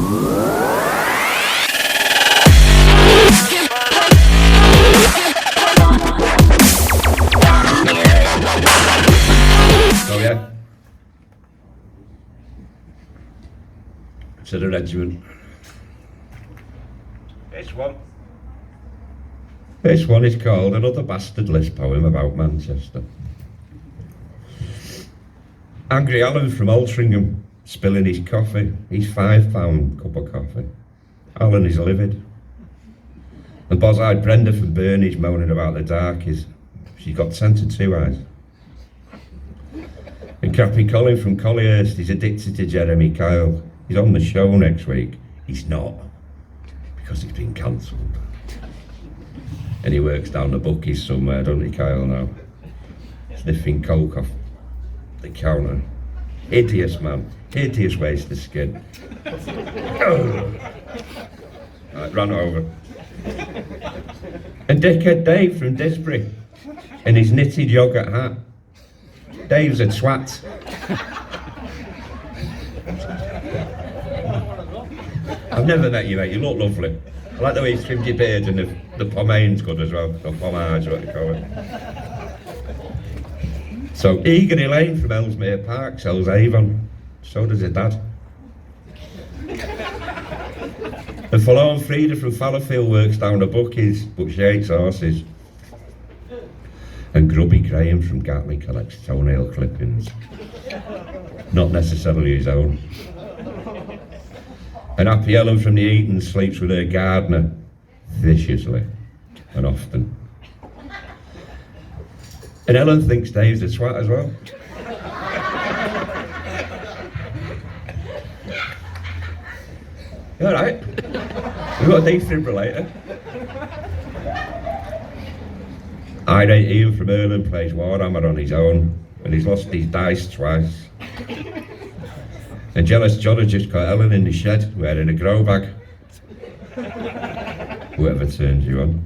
Oh yeah. To the regiment. This one is called Another Bastard List Poem About Manchester. Angry Alan from Altrincham, spilling his coffee, his £5 cup of coffee. Alan is livid. And boz-eyed Brenda from Burnage moaning about the darkies. She's got 10 to 2 eyes. And Crappy Colin from Collyhurst is addicted to Jeremy Kyle. He's on the show next week. He's not, because it's been cancelled. And he works down the bookies somewhere, doesn't he, Kyle, now? Sniffing coke off the counter. Hideous, man. Hideous waste of skin. Right, ran over. And dickhead Dave from Disbury in his knitted yoghurt hat. Dave's a twat. I've never met you, mate. You look lovely. I like the way you trimmed your beard, and the pomade's good as well. Or pomade, what they call it. So, Eagery Lane from Ellesmere Park sells Avon. So does her dad. And Forlorn Frida from Fallowfield works down the bookies, but she hates horses. And Grubby Graham from Gatley collects toenail clippings. Not necessarily his own. And Happy Ellen from the Eaton sleeps with her gardener viciously and often. And Ellen thinks Dave's a twat as well. You alright? We've got a defibrillator. Irate Ian from Ireland plays Warhammer on his own, and he's lost his dice twice. And Jealous John has just got Ellen in the shed wearing a grow bag. Whoever turns you on.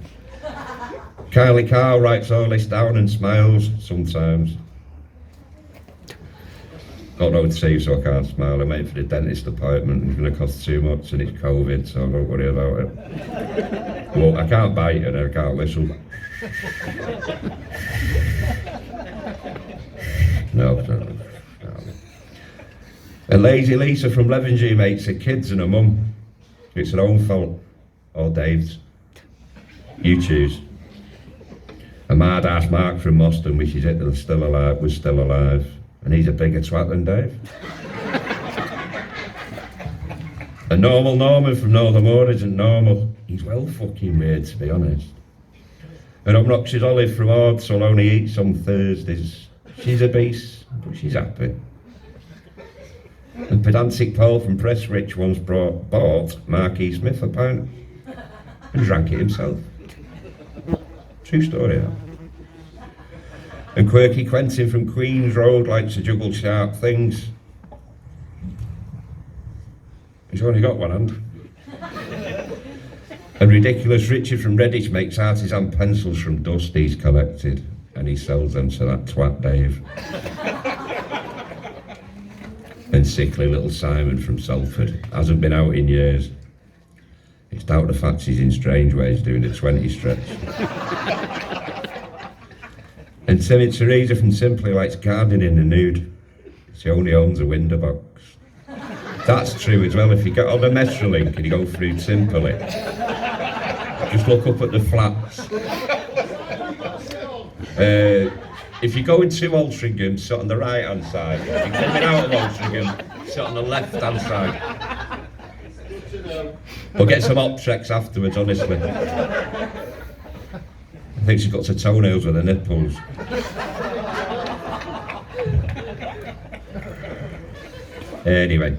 Kylie Carl writes all this down and smiles sometimes. Got no teeth, so I can't smile. I'm waiting for the dentist appointment. It's going to cost too much, and it's COVID, so don't worry about it. Well, I can't bite and I can't whistle. No. And Lazy Lisa from Levenshulme mates her kids and her mum. It's her own fault, or Dave's. You choose. And mad ass Mark from Moston wishes it was still alive, and he's a bigger twat than Dave. And Normal Norman from Northermore isn't normal. He's well fucking weird, to be honest. And Obnoxious Olive from Ords will only eat some Thursdays. She's a beast, but she's happy. And Pedantic Paul from Pressrich once bought Marquis Smith a pint and drank it himself. True story, that. And Quirky Quentin from Queen's Road likes to juggle sharp things. He's only got one hand. And Ridiculous Richard from Redditch makes artisan pencils from dust he's collected, and he sells them to that twat Dave. And Sickly Little Simon from Salford hasn't been out in years. It's doubt the fact he's in Strange Ways doing a 20 stretch. And Timid Teresa from Simply likes gardening in the nude. She only owns a window box. That's true as well. If you get on the Metrolink and you go through Simply, just look up at the flats. If you go into Altrincham, sit on the right hand side. If you're coming out of Altrincham, sit on the left hand side. We'll get some Optrex afterwards, honestly. I think she's got her toenails with her nipples. Anyway,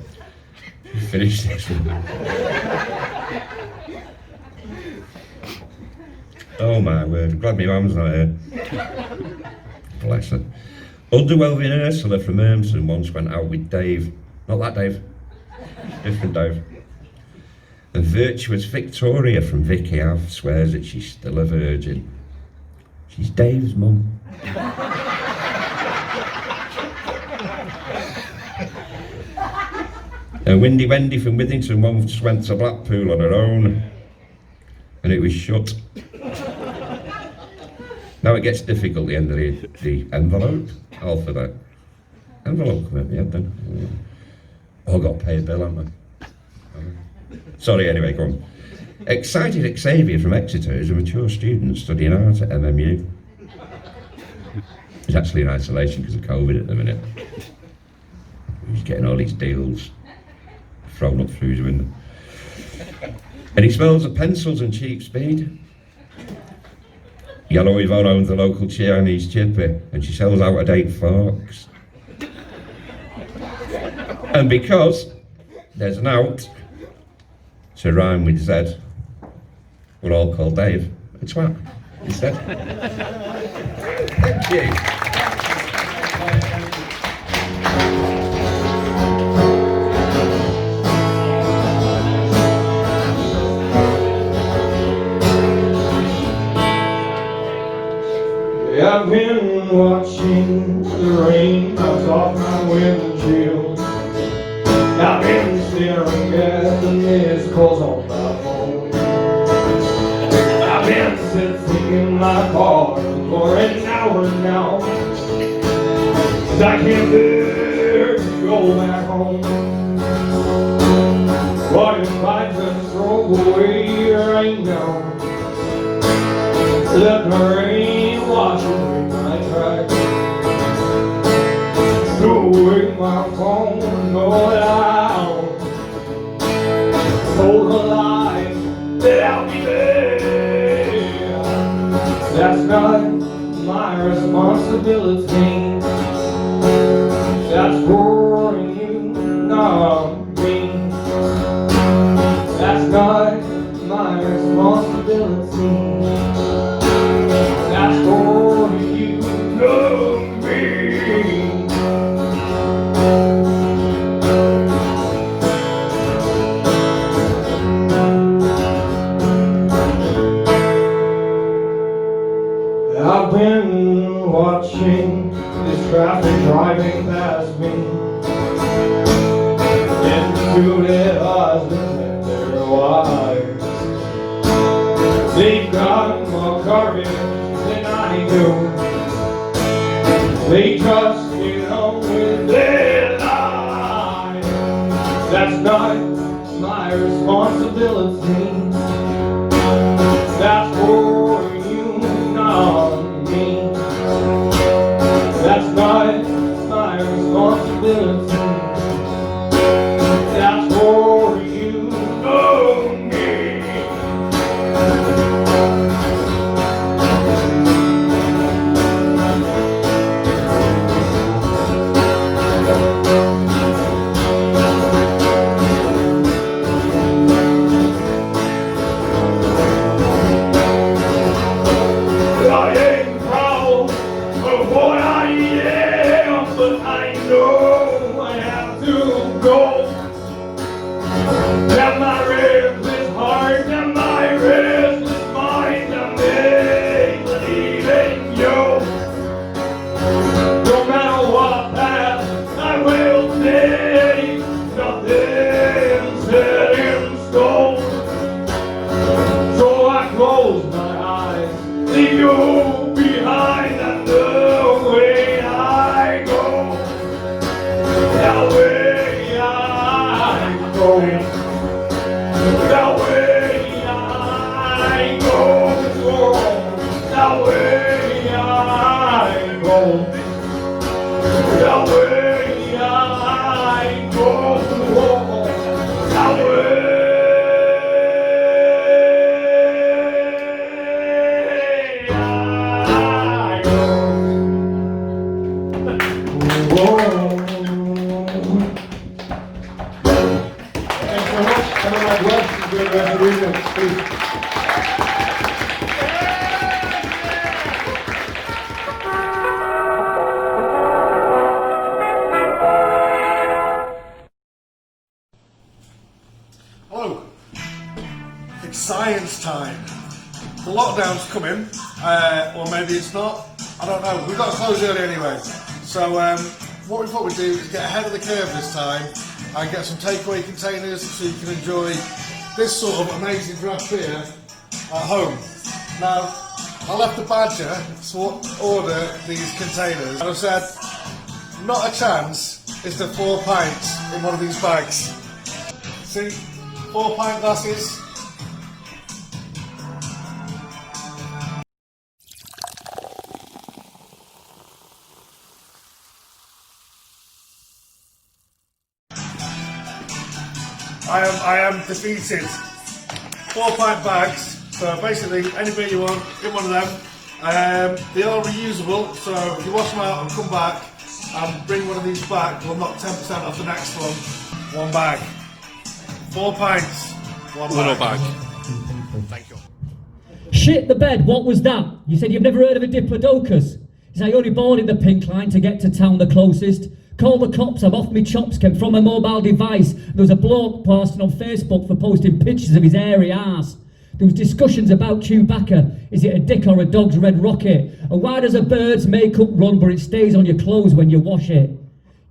finish this one. Oh my word, glad my mum's not here. Bless her. Underwhelming Ursula from Urmson once went out with Dave. Not that Dave. Different Dave. And Virtuous Victoria from Vicky Ave swears that she's still a virgin. She's Dave's mum. And Windy Wendy from Withington once went to Blackpool on her own, and it was shut. Now it gets difficult, the end of the envelope, alphabet. Envelope, yeah, then. Oh, I've got to pay a bill, haven't I? Sorry, anyway, go on. Excited Xavier from Exeter is a mature student studying art at MMU. He's actually in isolation because of COVID at the minute. He's getting all these deals thrown up through his window. And he smells of pencils and cheap speed. Yellow Yvonne owns the local Chinese chippy and she sells out-of-date forks. And because there's an out to rhyme with Z, we're all called Dave a twat instead. Thank you. I've been watching the rain bounce off my windshield. I've been staring at the missed calls on my phone. I've been sitting in my car for an hour now, 'cause I can't bear to go back home. What if I just drove away right now? Let the rain wash away my tracks. Throw away my phone and go out. Told a lie that I'll be there. That's not my responsibility. That's for you, not me. That's not my responsibility. That's for you, not me. I've been watching this traffic driving past me, instituted husbands and their wives. They've got more garbage than I do. They just get on with their lives. That's not my responsibility. That's for you, not me. That's not my responsibility. That's for you, not me. I ain't proud of what I am, but I know I have to go. And my restless heart and my restless mind, and they believe in you. No matter what path I will take, nothing's set in stone. So I close my eyes, leave you behind, and the way I go, the way I go, the way I go, the way I go, the way I go, the way. Hello. It's science time. The lockdown's coming, or maybe it's not. I don't know. We've got to close early anyway. So what we thought we'd do is get ahead of the curve this time and get some takeaway containers so you can enjoy this sort of amazing draft beer at home. Now, I left the badger to order these containers, and I said, not a chance is there 4 pints in one of these bags. See, 4 pint glasses. I am defeated. 4 pint bags. So basically, any beer you want, get one of them. They are reusable, so if you wash them out and come back and bring one of these back, we'll knock 10% off the next one. 1 bag. 4 pints. 1 bag. Little bag. Thank you. Shit the bed, what was that? You said you've never heard of a diplodocus? He said I only boarded the pink line to get to town the closest. Call the cops, I'm off me chops, came from a mobile device. There was a bloke posting on Facebook for posting pictures of his hairy arse. There was discussions about Chewbacca. Is it a dick or a dog's red rocket? And why does a bird's makeup run but it stays on your clothes when you wash it?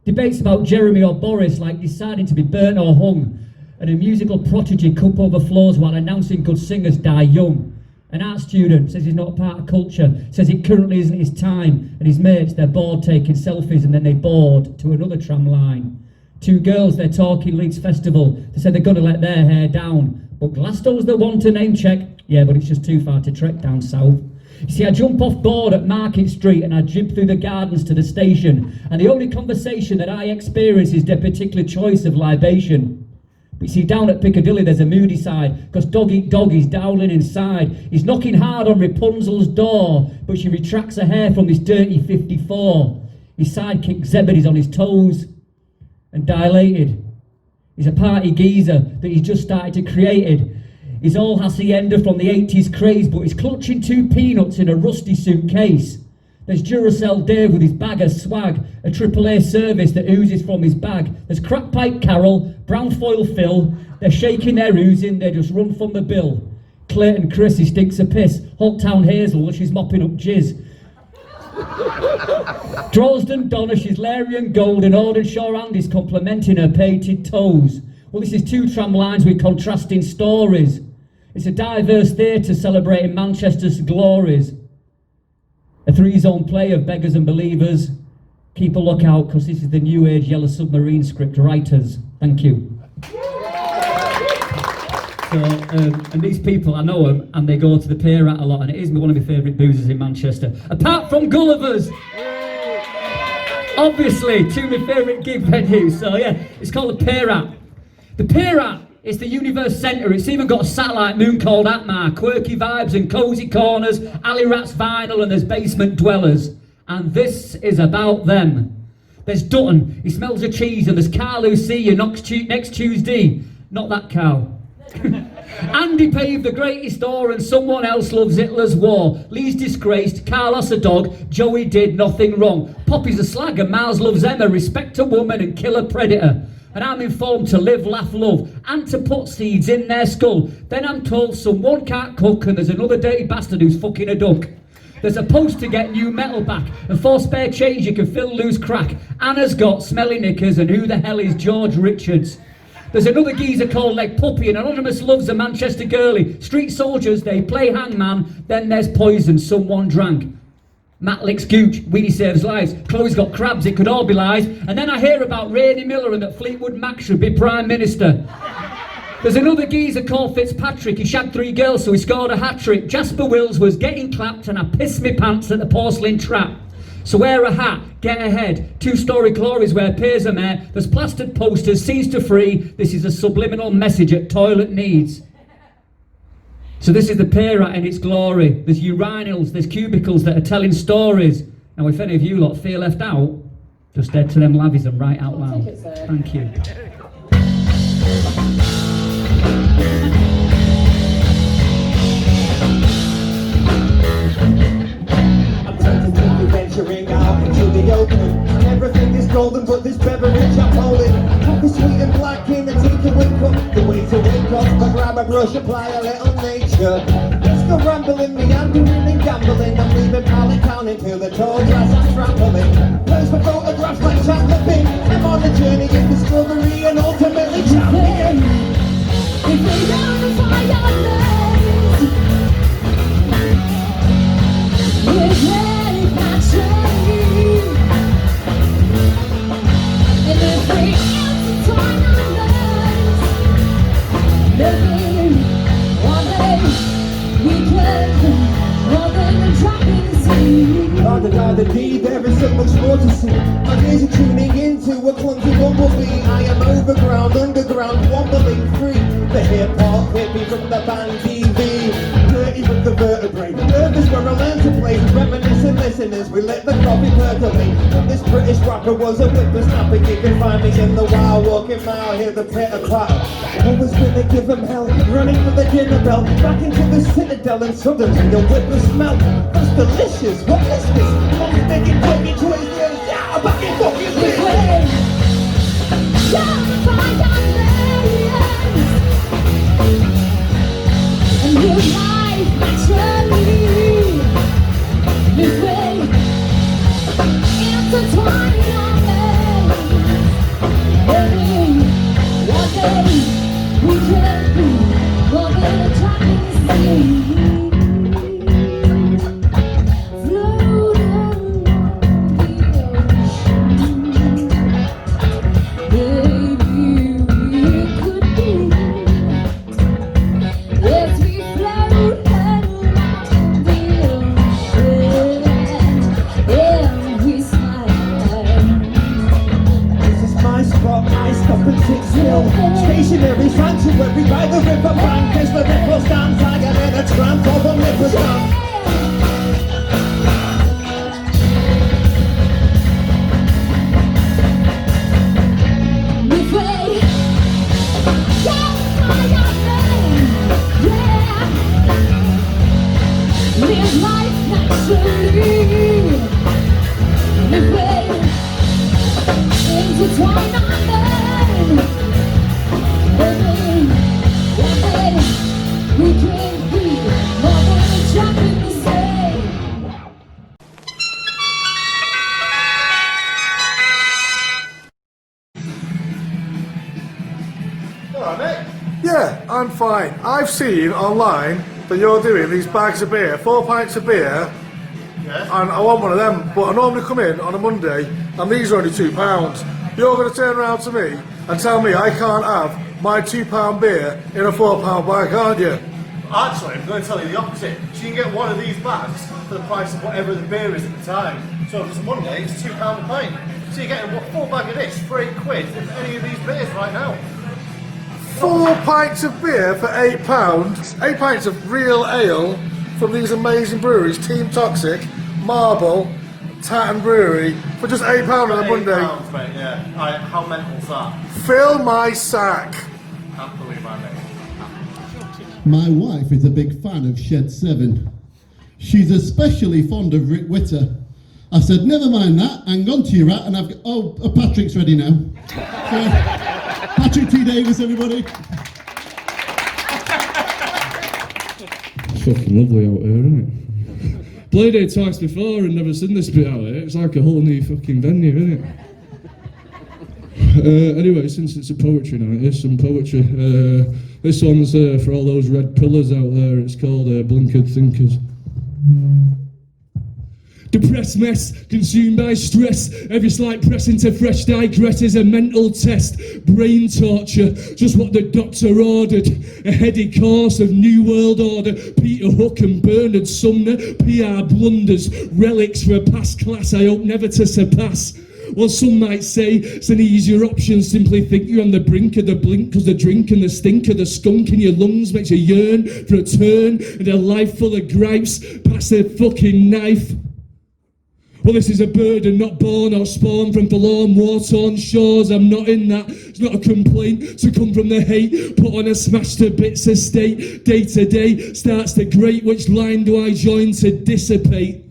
Debates about Jeremy or Boris, like deciding to be burnt or hung. And a musical prodigy cup overflows while announcing good singers die young. An art student says he's not a part of culture, says it currently isn't his time, and his mates, they're bored taking selfies and then they board to another tram line. 2 girls, they're talking Leeds Festival, they said they're going to let their hair down. But Glasgow's the one to name check, yeah, but it's just too far to trek down south. You see, I jump off board at Market Street and I jib through the gardens to the station, and the only conversation that I experience is their particular choice of libation. But you see, down at Piccadilly there's a moody side, cause dog eat dog is dowling inside. He's knocking hard on Rapunzel's door, but she retracts her hair from this dirty 54. His sidekick Zebedee's on his toes and dilated. He's a party geezer that he's just started to create it. He's all hacienda from the 80s craze, but he's clutching 2 peanuts in a rusty suitcase. There's Duracell Dave with his bag of swag, a AAA service that oozes from his bag. There's Crack Pipe Carol, Brown Foil Phil, they're shaking their oozing, they just run from the bill. Clayton Chris, he stinks of piss. Hogtown Hazel, she's mopping up jizz. Droylsden Donna, she's Larry and Gold, and Audenshaw Andy's complimenting her painted toes. Well, this is 2 tram lines with contrasting stories. It's a diverse theatre celebrating Manchester's glories. A 3-zone play of beggars and believers. Keep a lookout, because this is the new age Yellow Submarine script writers. Thank you. So, and these people, I know them, and they go to the Pier Rat a lot, and it is one of my favourite boozers in Manchester. Apart from Gulliver's! Obviously, 2 of my favourite gig venues, so yeah, it's called the Pier Rat. The Pier Rat is the universe centre, it's even got a satellite moon called Atmar, quirky vibes and cosy corners, Alley Rat's vinyl, and there's basement dwellers. And this is about them. There's Dutton, he smells of cheese, and there's Carl who see you next Tuesday. Not that Carl. Andy paved the greatest door, and someone else loves Hitler's war. Lee's disgraced, Carlos a dog, Joey did nothing wrong. Poppy's a slag and Miles loves Emma, respect a woman and kill a predator. And I'm informed to live, laugh, love, and to put seeds in their skull. Then I'm told someone can't cook and there's another dirty bastard who's fucking a duck. There's a post to get new metal back, and for spare change you can fill loose crack. Anna's got smelly knickers, and who the hell is George Richards? There's another geezer called Leg Puppy, and Anonymous loves a Manchester girlie. Street soldiers, they play hangman, then there's poison someone drank. Matt licks gooch, Weenie saves lives, Chloe's got crabs, it could all be lies. And then I hear about Rainey Miller and that Fleetwood Mac should be Prime Minister. There's another geezer called Fitzpatrick, he shagged 3 girls so he scored a hat-trick. Jasper Wills was getting clapped and I pissed me pants at the porcelain trap. So wear a hat, get ahead, 2-story glories where peers are met, there's plastered posters, scenes to free, this is a subliminal message at toilet needs. So this is the Pier Rat in its glory. There's urinals, there's cubicles that are telling stories. Now if any of you lot feel left out, just head to them lavies and write out loud. Thank you. I'm tempted to be venturing out into the open. Everything is golden, but this beverage I'm holding. Coffee sweet and black in a takeaway cup. The way to wake up, I grab a brush, apply a little nature. Let's go rambling, meandering and gambling. I'm leaving pallet town into the tall grass I'm trampling. Where's my photographs like chocolate pink? I'm on a journey in discovery and all ears are tuning into a clunky bumblebee. I am overground, underground, wobbling free. The hip-hop hippie from the band TV. Dirty with the vertebrae. The nerve is where I learned to play. Reminiscent listeners, we let the coffee percolate. And this British rapper was a whippersnapper. You can find me in the wild, walking mile, hear the pitter-patter. I was gonna give them hell, running for the dinner bell. Back into the citadel and suddenly the whipper smell. That's delicious, what is this? Mom's making fucking choices, yeah, back in fucking business. And live life naturally. This way, intertwined our veins. One day we can be more than a trapping sea. Float along the ocean. Maybe we could be. Yes, we float along the ocean, and we smile. This is my spot, I stop and sit still. Stationary sanctuary by the river bank. As the ripple stands, I am in a trance of a liver dance. We pray, yeah, live life naturally. We pray, intertwine our veins. One day we can be more than a drop in the sea. Alright, mate. Yeah, I'm fine. I've seen online that you're doing these bags of beer, 4 pints of beer, and I want one of them, but I normally come in on a Monday, and these are only £2. You're going to turn around to me and tell me I can't have my £2 beer in a £4 bag, aren't you? Actually, I'm going to tell you the opposite. So you can get one of these bags for the price of whatever the beer is at the time. So if it's a Monday, it's £2 a pint. So you're getting a full bag of this for £8 for any of these beers right now. 4 pints of beer for £8, 8 pints of real ale from these amazing breweries, Team Toxic, Marble, Tatton Brewery, for just £8 on a Monday. £8, mate, yeah. How mental's that? Fill my sack. Can't believe I mate. My wife is a big fan of Shed 7. She's especially fond of Rick Witter. I said, never mind that, hang on to your hat, and I've got, Patrick's ready now. So, Patrick T Davies, everybody. Fucking lovely out here, isn't it? Played here twice before and never seen this bit out here. It's like a whole new fucking venue, isn't it? Anyway, since it's a poetry night, here's some poetry. This one's for all those red pillars out there. It's called Blinkered Thinkers. Depressed mess, consumed by stress. Every slight press into fresh digress is a mental test. Brain torture, just what the doctor ordered. A heady course of New World Order. Peter Hook and Bernard Sumner. PR blunders, relics for a past class I hope never to surpass. Well, some might say it's an easier option. Simply think you're on the brink of the blink, cause the drink and the stink of the skunk in your lungs makes you yearn for a turn and a life full of gripes. Pass the fucking knife. Well, this is a burden, not born or spawned from forlorn, war-torn shores. I'm not in that. It's not a complaint to come from the hate. Put on a smash to bits estate. Day to day starts to grate. Which line do I join to dissipate?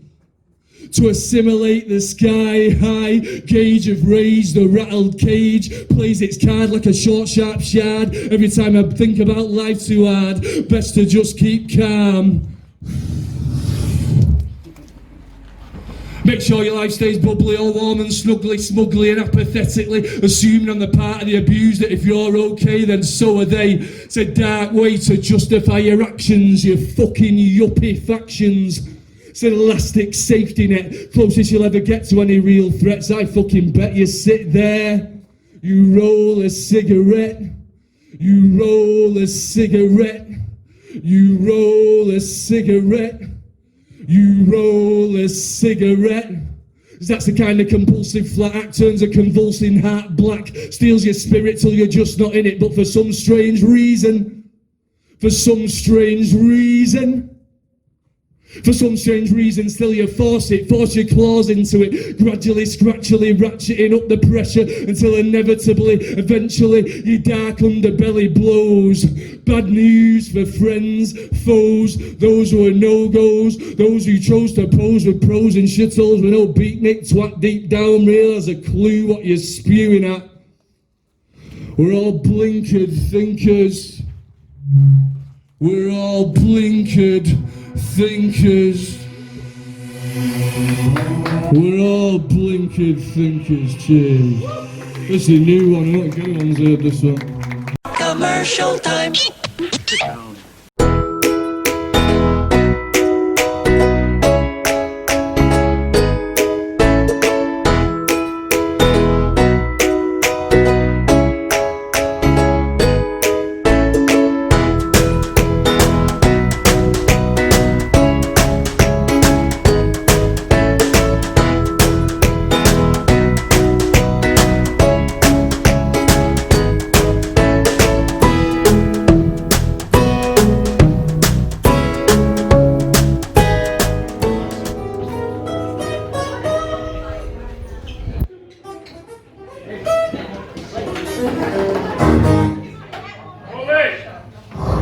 To assimilate the sky high gauge of rage, the rattled cage plays its card like a short, sharp shard. Every time I think about life too hard, best to just keep calm. Make sure your life stays bubbly, all warm and snuggly, smugly and apathetically, assuming on the part of the abused that if you're okay, then so are they. It's a dark way to justify your actions, your fucking yuppie factions. It's an elastic safety net, closest you'll ever get to any real threats. I fucking bet you sit there, you roll a cigarette, you roll a cigarette, you roll a cigarette. You roll a cigarette, 'Cause that's the kind of compulsive flat act, turns a convulsing heart black, steals your spirit till you're just not in it, but for some strange reason, still you force your claws into it, gradually, scratchily, ratcheting up the pressure until inevitably, eventually, your dark underbelly blows. Bad news for friends, foes, those who are no-goes, those who chose to pose with pros and shitholes with no beatnik twat deep down realize a clue what you're spewing at. We're all blinkered thinkers. We're all blinkered thinkers. We're all blinkered thinkers. Cheers. This is a new one. I don't think anyone's heard this one. Commercial time.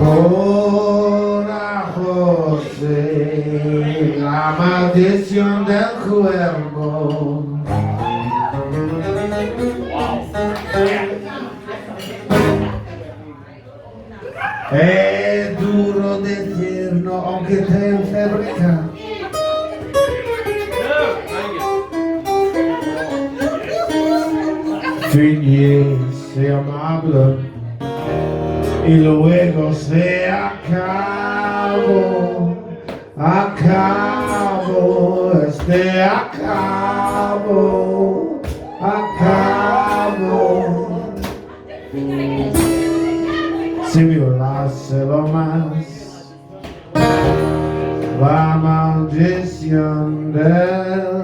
Ahora José, la maldición del cuervo. Es duro decirlo aunque te enferca. Fingirse amable y luego se acabó, acabó, acabó. Si violáselo más, la maldición del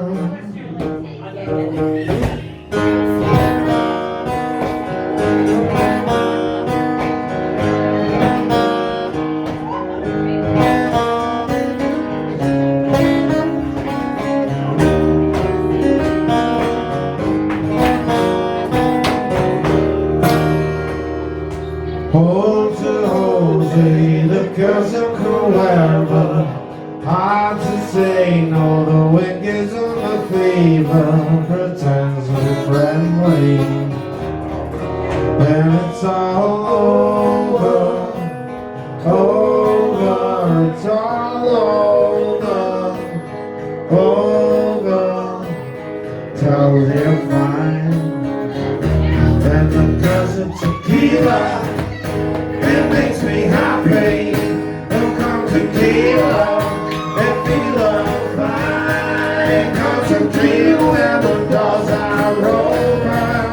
the curse of Clover. Hard to say no, the wind gives on the fever, pretends to be friendly. Then it's all over, over, it's all over, tells you fine. Then the curse of tequila, it makes me happy. It'll come tequila, if we love fine. Come tequila where the doors are open.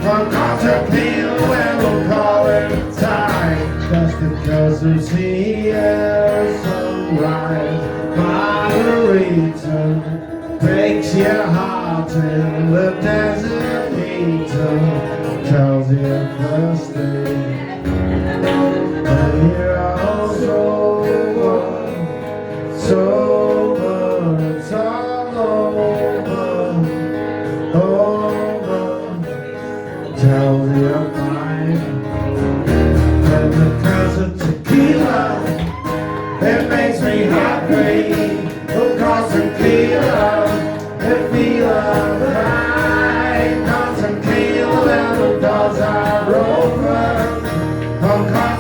Come tequila where we'll call it time. Just because it's here, sunrise, margarita breaks your heart in the desert heater. Tells you thirsty. And you're all sober, it's all over, tells you fine. And the curse of tequila, it makes me happy. Of course tequila, it feels right. Cause tequila and the doors are open.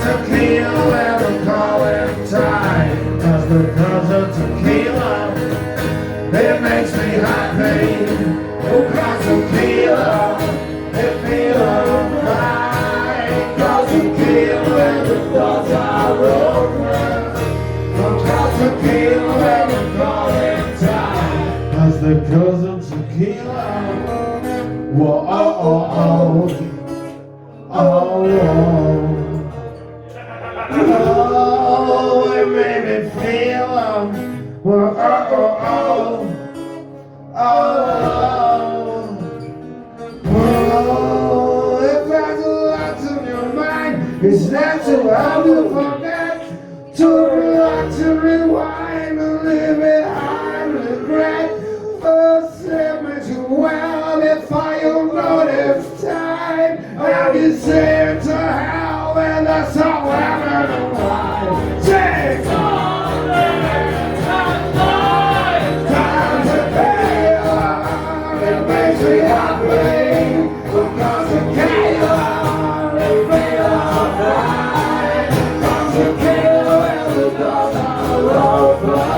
Tequila, well, we call it time. Cause because of tequila, it makes me happy. Oh, cause tequila, it feels right. Cause tequila, well, the doors are open. Cause tequila, well, we call it time. Cause because of tequila, whoa, oh, oh, oh, oh, oh. Oh, it made me feel, oh, oh, oh, oh, Oh, if there's a lot on your mind, it's not too hard to forget. Too hard to rewind and leave behind regret. First, let me too well if I don't notice time. I'll be sent to hell, and that's all I'm gonna lie. Take on time to pay on. It makes me happy because it came on. It made all right. Because it came on, the doors are open.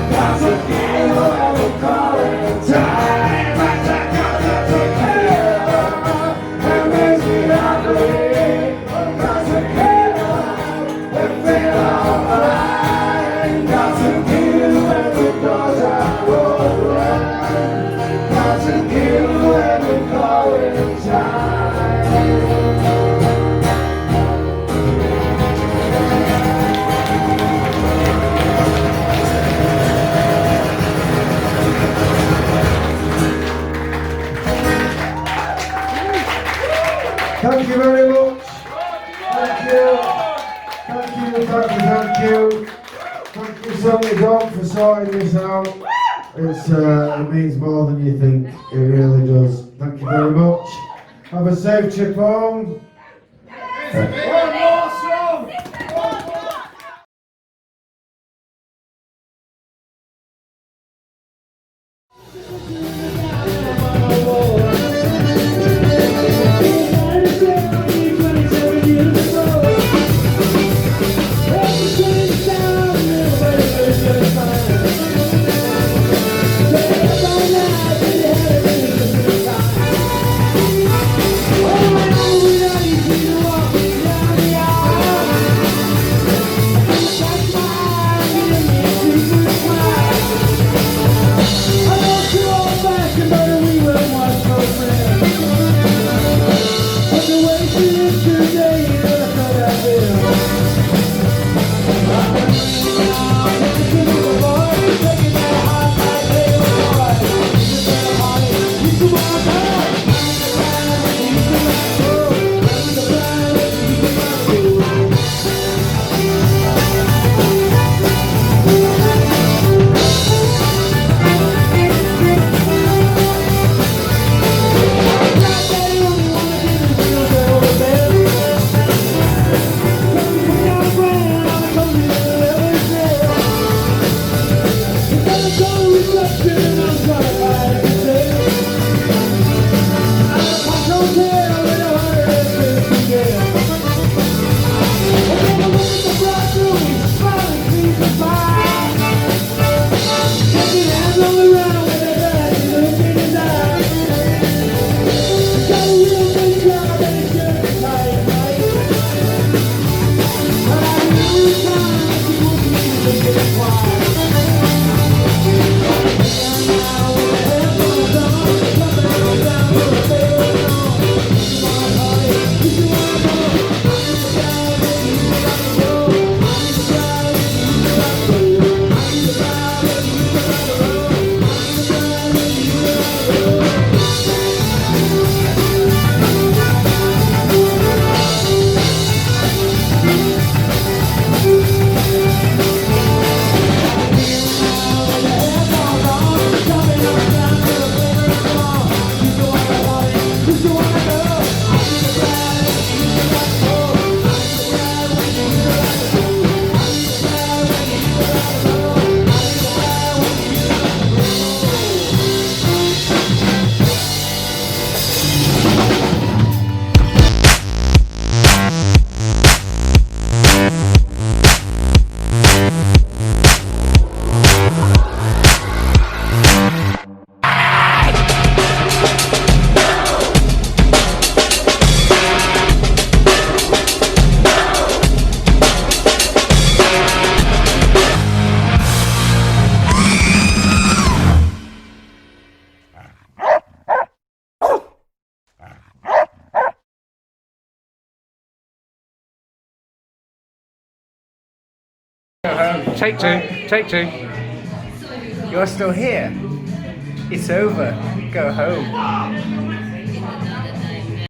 Because it came on, we're calling time. It makes me happy because it came on. It made all right. Because it came on, the doors are open. Because it came on, we're calling time. Thank you very much. Thank you. Thank you, thank you, thank you. Thank you so much, Dom, for sorting this out. It means more than you think. It really does. Thank you very much. Have a safe trip home. One more song! One more! Take two, take two. You're still here. It's over. Go home.